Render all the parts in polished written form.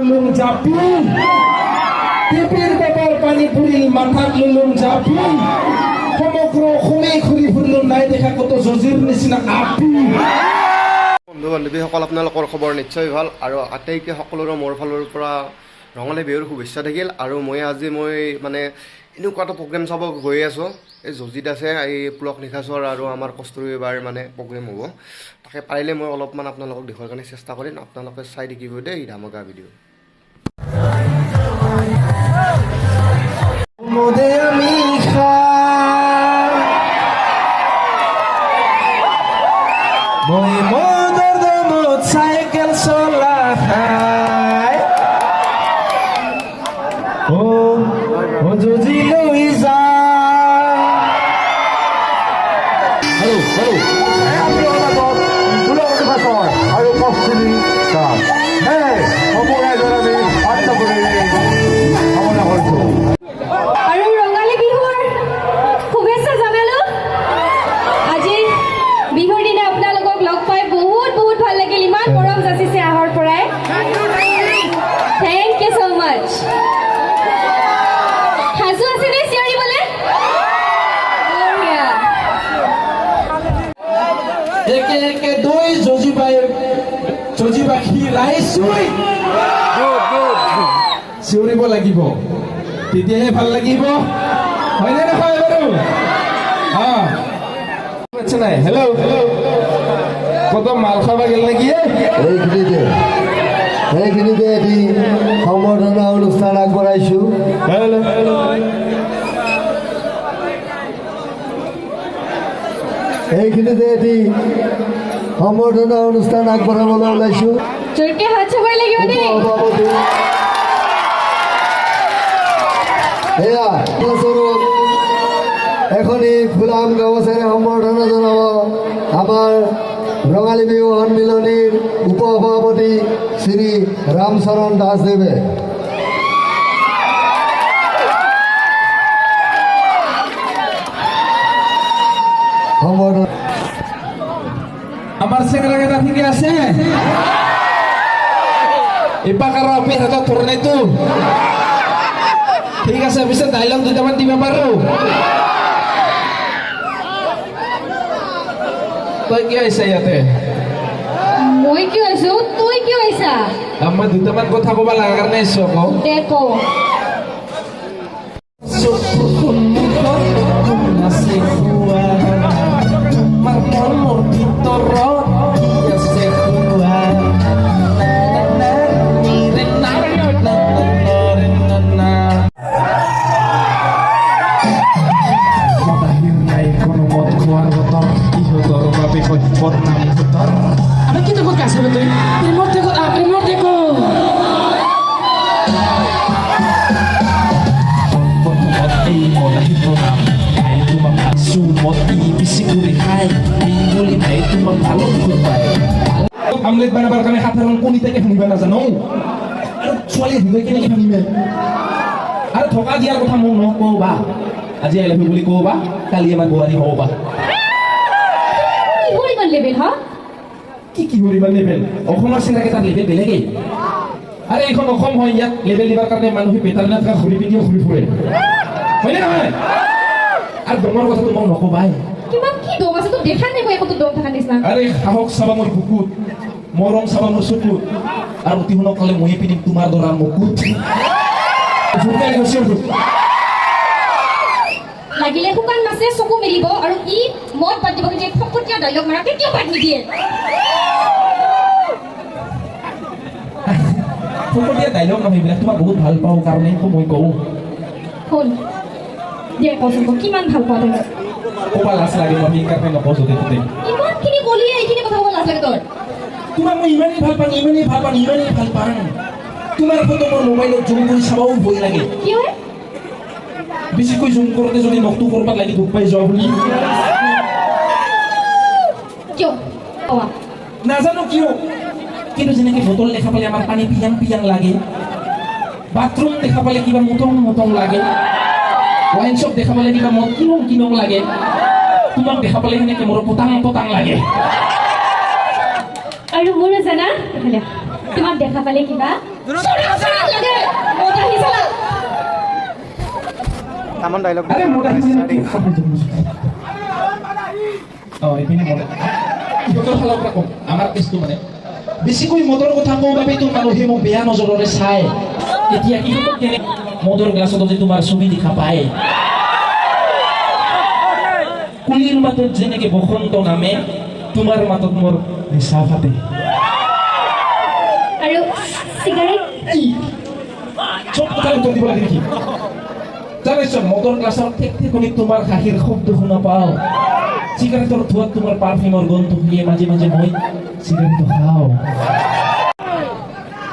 লুলুং জাপি টিপিৰ বাবাৰ পানি পুৰিল মাথাত লুলুং জাপি সমগ্ৰ অসমে ঘূৰি ফুৰিলো নাই দেখা কত জজিৰ নিচিনা আপি। বন্ধু বান্ধৱীসকল আপোনালোকৰ খবৰ নিশ্চয় ভাল আৰু আটাইকে সকলোৰে মোৰ ফালৰ পৰা ৰঙালী বিহুৰ শুভেচ্ছা থাকিল। আৰু আজি মানে এনেকুৱা এটা প্ৰগ্ৰেম চাব গৈ আছোঁ। এই জজিত আছে, এই পুলক নিশাচৰ আৰু আমাৰ কস্তুৰী বাৰ মানে প্ৰগ্ৰেম হ'ব। তাকে পাৰিলে মই অলপমান আপোনালোকক দেখুৱাৰ কাৰণে চেষ্টা কৰিম। আপোনালোকে চাই দেখিব দেই এই ধামাকা ভিডিঅ'। চাইকেল চলা যুঁজি লৈ যা আৰু পশ্চিমী সময় আমি আত্ম কৰি কামনা কৰিছোঁ। আৰু ৰঙালী বিহুৰ শুভেচ্ছা জনালো। আজি বিহুৰ দিনা আপোনালোকক লগ পাই বহুত বহুত ভাল লাগিল। ইমান মৰম যাচিছে আহৰ পৰাই। থেংক ইউ ছ' মাছ। সাজু আছেনে চিঞৰিবলৈ? একে একে দুই যজিবাসী ৰাইজ চিঞৰিব লাগিব, তেতিয়াহে ভাল লাগিব, হয়নে নহয় বাৰু? নাই হেল্ল' কত মাল খাবা গেল নাকি? সেইখিনিতে এটি সম্বৰ্ধনা অনুষ্ঠান আগবঢ়াইছোঁ। এইখিনিতে এটি সম্বৰ্ধনা অনুষ্ঠান আগবঢ়াবলৈ ওলাইছোঁ। জোৰকে হাত চাবই লাগিব দেই। এয়া ফলস্বৰূপ এখনি ফুলাম গামোচাৰে সম্বৰ্ধনা জনাব আমাৰ ৰঙালী বিহু সন্মিলনীৰ উপ সভাপতি শ্ৰী ৰামচৰণ দাসদেৱে। আমাৰ চেংৰাকেইটা ঠিকে আছে? এপাক আৰু আপি হাতত ধৰে নাইতো? ঠিক আছে, পিছত ডাইলগ দুটামান দিব পাৰো। তই কি আহিছা ইয়াতে? মই কিয় আছো? তই কিয় আহিছা? মই দুটামান কথা ক'ব লগা কাৰণে আহিছো আকৌ। দে ক। আমি কি দেখো কাছে তুই প্রেমর দেখো প্রেমর দেখো এই মনাহিত নাম খাই তোমার ভাতসু মতি বেশি করে খাই এই বলি ভাই তোমার ভালো পায়। আমলেট বানাবার কারণে সাধারণ কোনি থেকে শুনিবা না জানো? আর ছোৱালী হিন্দু কেনেকে শুনিবে? আর ঠকা দিয়ার কথা মোক নকবা। আজি আই লাভ ইউ বুলি কবা, কালি আমার বোৱাৰী হবা। লেভেল হা কি কৰিবা লেভেল? অসমৰ চেংৰাকেইটাৰ লেভেল বেলেগেই। আৰে এইখন অসম হয়, ইয়াত লেভেল দিবৰ কাৰণে মানুহে পেটাৰ নাথকা ঘূৰি পিনিও ঘূৰি ফুৰে, হয়নে নহয়? আৰু দমৰ কথাটো মোক নকবাই। কিমান কি দম আছে তো দেখা নাই, মই একো দম থকা নিচিনা। আৰে সাহস চাবা মোৰ বুকুত, মৰম চাবা মোৰ চকুত, আৰু অতি সোনকালে ময়ে পিন্ধিম তোমাৰ দৰাৰ মুকুত। লাগিলে শুকান মাছে চকু মেলিব আৰু ই মদ বাদ দিব, কিন্তু ফকটীয়া ডাইলগ মাৰা কেতিয়াও বাদ নিদিয়ে। ফকটীয়া ডাইলগ নহয়, এইবিলাক তোমাক বহুত ভাল পাওঁ কাৰণে মই কওঁ। শুন দে কচোন, কিমান ভাল পোৱা তই? ক'বা লাজ লাগে, মই সেইকাৰণে নকওঁ য'তে ত'তে। ইমানখিনি ক'লি, এইখিনি কথা ক'ব লাজ লাগে তোৰ? তোমাক মই ইমানেই ভাল পাওঁ, ইমানেই ভাল পাওঁ, ইমানেই ভাল পাওঁ, তোমাৰ ফটো মোৰ মোবাইলত জুম কৰি চাবও ভয় লাগে। কি হয়? বেছিকৈ জুম কৰোঁতে যদি নখটো কৰবাত লাগি দুখ পাই যোৱা বুলি। কিয়? নাজানো কিয়, কিন্তু যেনেকৈ বটল দেখা পালে আমাৰ পানী পিয়াং পিয়াং লাগে, বাথৰুম দেখা পালে কিবা মটং মটং লাগে, ওয়াইন শপ দেখা পালে কিবা মদ কিনং কিনং লাগে, তোমাক দেখা পালে সেনেকে মোৰ পতাং পতাং লাগে। আৰু মোৰ জানা তোমাক দেখা পালে কিবা তামান ডাইলগ আৰে মোটা এইপিনে মোটা সিহঁতৰ ফালৰ পৰা কম আমাৰ কেছটো মানে বেছিকৈ মদৰ কথা কওঁ বাবেতো মানুহে মোক বেয়া নজৰেৰে চায় এতিয়া ইহঁতক কেনে মদৰ গ্লাছত যে তোমাৰ ছবি দেখা পায় কুলিৰ মাতত যেনেকে বসন্ত নামে তোমাৰ মাতত মোৰ নিচা ফাটে আৰু চিগাৰেট চব কথা উত্তৰ দিব লাগে নেকি জানিছ মদৰ গ্লাছৰ ঠেক ঠেকনিত তোমাৰ হাঁহিৰ শব্দ শুনা পাওঁ চিগাৰেটৰ ধোঁৱাত তোমাৰ পাৰফিউমৰ গন্ধ শুনিয়ে মাজে মাজে মই চিগাৰেটটো খাওঁ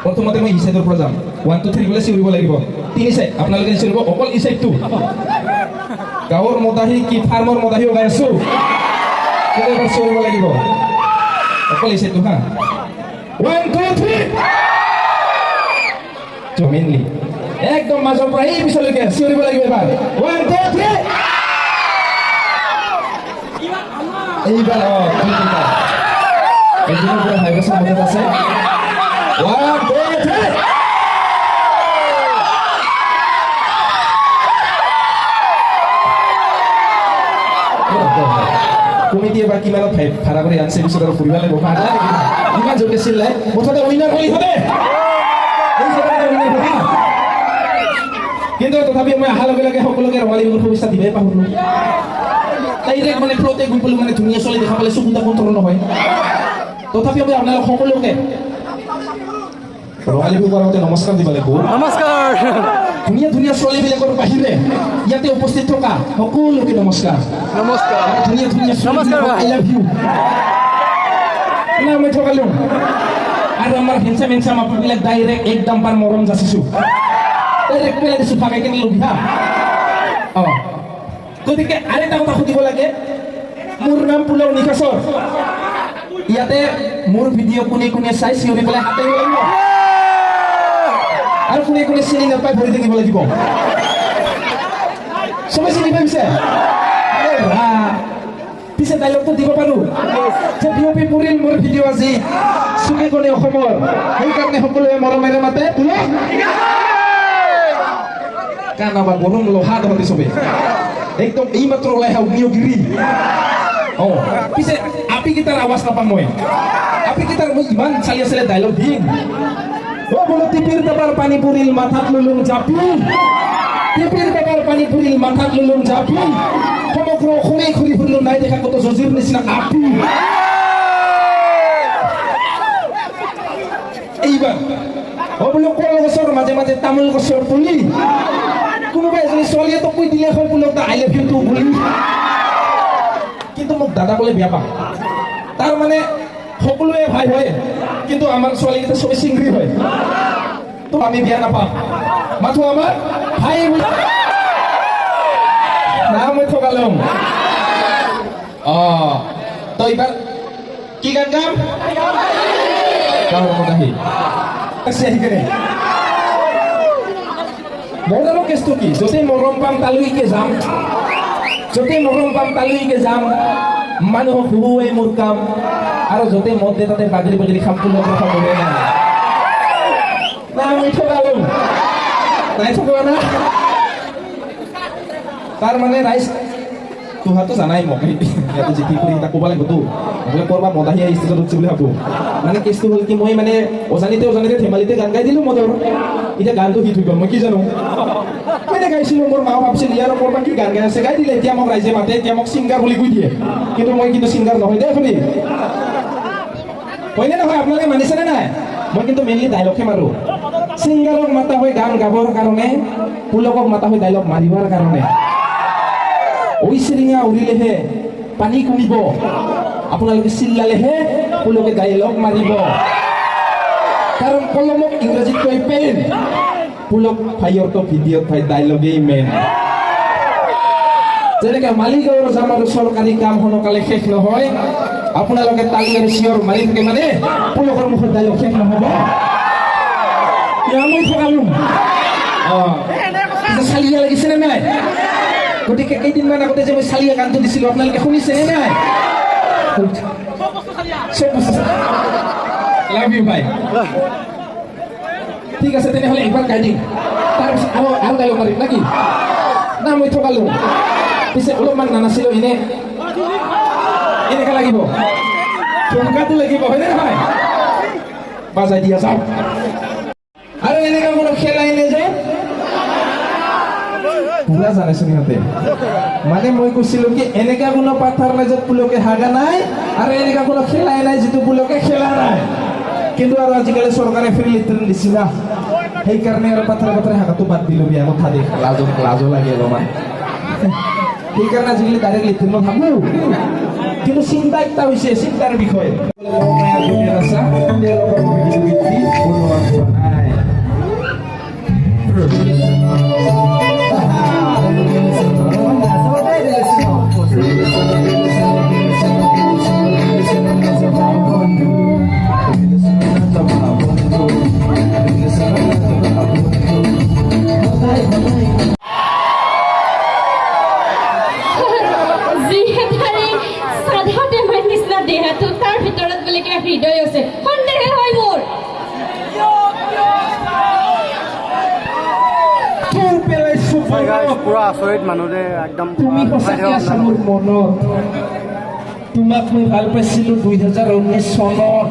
প্ৰথমতে মই ই চাইডৰ পৰা যাম 1 2 3 বোলে চিঞৰিব লাগিব 3 চাইড আপোনালোকে চিঞৰিব অকল ই চাইডটো গাঁৱৰ মদাহী কি ফাৰ্মৰ মদাহী ওলাই আছো এবাৰ চিঞৰিব লাগিব অকল ই চাইডটো হা 1 2 3 মেইনলি একদম মাজৰ পৰা এই পিছলৈকে চিঞৰিব লাগিব এবাৰ 1 2 3 এইবাৰ এদিনৰ পৰা ভাইব্ৰেশ্যন মনত আছে 1 2 3 কমিটি এবাৰ কিমানত ভাড়া কৰি আনছে পিছত আৰু ফুৰিব লাগিব ইমান জোৰকে চিল্লাই মুঠতে উইনাৰ হ'লি হবে কিন্তু তথাপি মই অহাৰ লগে লগে সকলোকে ৰঙালী বিহুৰ শুভেচ্ছা দিবই পাহৰিলোঁ ডাইৰেক্ট মানে ফ্ল'তে গৈ পেলাই মানে ধুনীয়া ছোৱালী দেখা পালে চকু কণ্ট্ৰল নহয় তথাপি মই আপোনালোক সকলোকে ৰঙালী বিহু কৰাওঁতে নমস্কাৰ দিব লাগিব নমস্কাৰ ধুনীয়া ধুনীয়া ছোৱালীবিলাকৰ বাহিৰে ইয়াতে উপস্থিত থকা সকলোকে নমস্কাৰ নমস্কাৰ ধুনীয়া ধুনীয়া নমস্কাৰ আই লাভ ইউ না মই ঠকালোঁ আৰু আমাৰ হেণ্ডচাম আপোনাবিলাক ডাইৰেক্ট একদম পাৰ মৰম যাচিছোঁ ডাইৰেক্ট পেলাই দিছোঁ ফাঁকাই কেনে লভিহা গতিকে আৰু এটা কথা সুধিব লাগে মোৰ নাম পুলাও নিকাছৰ ইয়াতে মোৰ ভিডিঅ' কোনে কোনে চাই চিঞৰি পেলাই হাতে লাগিব আৰু কোনে কোনে চিনি নাপায় ভৰি থাকিব লাগিব চবে চিনি পাইছে পিছে ডাইলগটো দিব পাৰোঁ যে বিয়পি পৰিল মোৰ ভিডিঅ' আজি চুকে কোণে অসমৰ সেইকাৰণে সকলোৱে মৰমেৰে মাতে পুলাও কানাবা গৰম লোহা ধৰতে চবে একদম এইমাত্ৰ ওলাই আহা অগ্নিগিৰি পিছে আপিকেইটাৰ আৱাজ নাপাম মই আপিকেইটাৰ মই ইমান চালি আছিলে ডাইলগ দিম বোলো টিপিৰ টেপাৰ পানী পৰিল মাথাত ললুং জাপি টিপিৰ টেপাৰ পানী পৰিল মাথাত ললুং জাপি সমগ্ৰ অসমে ঘূৰি ফুৰিলোঁ নাই দেখা কত জজিৰ নিচিনা আপি এইবাৰ বোলো কল গছৰ মাজে মাজে তামোল গছৰ পুলি কোনোবা এজনী ছোৱালীয়ে তো কৈ দিলে হয় বোলো আই লাভ ইউ টু বুলি কিন্তু মোক দাদা ক'লে বেয়া পাওঁ তাৰ মানে সকলোৱে ভাই হয় কিন্তু আমাৰ ছোৱালীকেইটা চবে চিংৰি হয় তো আমি বেয়া নাপাওঁ মাথো আমাৰ ভাই না মই ঠকালোঁ তো এইবাৰ কি গান গাম গাঁৱৰ মদাহী আছে আহিকেনে মোৰ আৰু কেছটো কি য'তে মৰম পাম তালৈকে যাম য'তে মৰম পাম তালৈকে যাম মানুহক হুহুৱাই মোৰ কাম আৰু য'তে মদ দে তাতে বাগৰি বাগৰি খাম পুলৰ কথা বলে নাই না আমি ঠকালোঁ নাই ঠকোৱা না তাৰ মানে ৰাইজ তোহাতো জানাই মোক ইয়াতে জিকি কৰি তাক ক'ব লাগিবতো বোলে কৰবা মদাহী আহি ষ্টেজত উঠিছে বুলি ভাবোঁ মানে কেছটো হ'ল কি মই মানে অজানিতে ধেমালিতে গান গাই দিলোঁ মদৰ এতিয়া গানটো হিট হৈ গ'ল মই কি জানো মই গাইছিলোঁ মোৰ মা ভাবছিল ইয়াৰ কৰবা কি গান গাই আছে গাই দিলে এতিয়া মোক ৰাইজে মাতে এতিয়া মোক ছিংগাৰ বুলি কৈ দিয়ে কিন্তু মই কিন্তু ছিংগাৰ নহয় দেই আপুনি হয়নে নহয় আপোনালোকে মানিছেনে নাই মই কিন্তু মেইনলি ডাইলগহে মাৰোঁ ছিংগাৰক মাতা হয় গান গাবৰ কাৰণে পুলকক মাতা হয় ডাইলগ মাৰিবৰ কাৰণে ওই চিৰিঙা উৰিলেহে পানী কমিব আপোনালোকে চিল্লালেহে পুলকে ডাইলগ মাৰিব কাৰণ কলমক ইংৰাজীত কয় পেন পুলক ভাইৰটো ভিডিঅ'ত ভাই ডাইলগেই মেইন যেনেকে মালিগাঁৱৰ যাম আৰু চৰকাৰী কাম সোনকালে শেষ নহয় আপোনালোকে তালি আৰু চিঞৰ মাৰি থাকে মানে পুলকৰ মুখত ডাইলগ শেষ নহ'ব মই ঠকালোঁ চালিয়া লাগিছেনে নাই গতিকে কেইদিনমান আগতে যে মই চালিয়া গানটো দিছিলোঁ আপোনালোকে শুনিছেনে নাই লাভ ইউ ভাই ঠিক আছে তেনেহ'লে একবাৰ গাই দিম তাৰপিছত আৰু ডাইলগ মাৰিম নাকি না মই ঠকালো পিছে অলপমান নানাছিলো এনেকা লাগিব ঠমকাটো লাগিব হয়নে নহয় বাজাই দিয়া যাওক আৰু এনেকা কোনো খেলাই নেযায় পুৰা জানাইছো সিহঁতে মানে মই কৈছিলো কি এনেকা কোনো পাথাৰ নাই য'ত পুলকে হাগা নাই আৰু এনেকা কোনো খেলাই নাই যিটো পুলকে খেলা নাই কিন্তু আৰু আজিকালি চৰকাৰে ফ্ৰী লেট্ৰিন দিছে না সেইকাৰণে আৰু পাথাৰে পাথাৰে হাগাটো বাদ দিলো বিয়া কথা দেখ লাজো লাগে অলপমান সেইকাৰণে আজিকালি ডাইৰেক্ট লেট্ৰিনত হাগো কিন্তু চিন্তা এটা হৈছে চিন্তাৰ বিষয়ে যিহেতাৰে সাধা বেমাৰ নিচিনা দেহাটো তাৰ ভিতৰত বোলে কিবা হৃদয় আছে সন্দেহে হয় মোৰ পুৰা আচৰিত মানুহ যে একদম তুমি সঁচাকে আছা মোৰ মনত তোমাক মই ভাল পাইছিলো 2019 চনত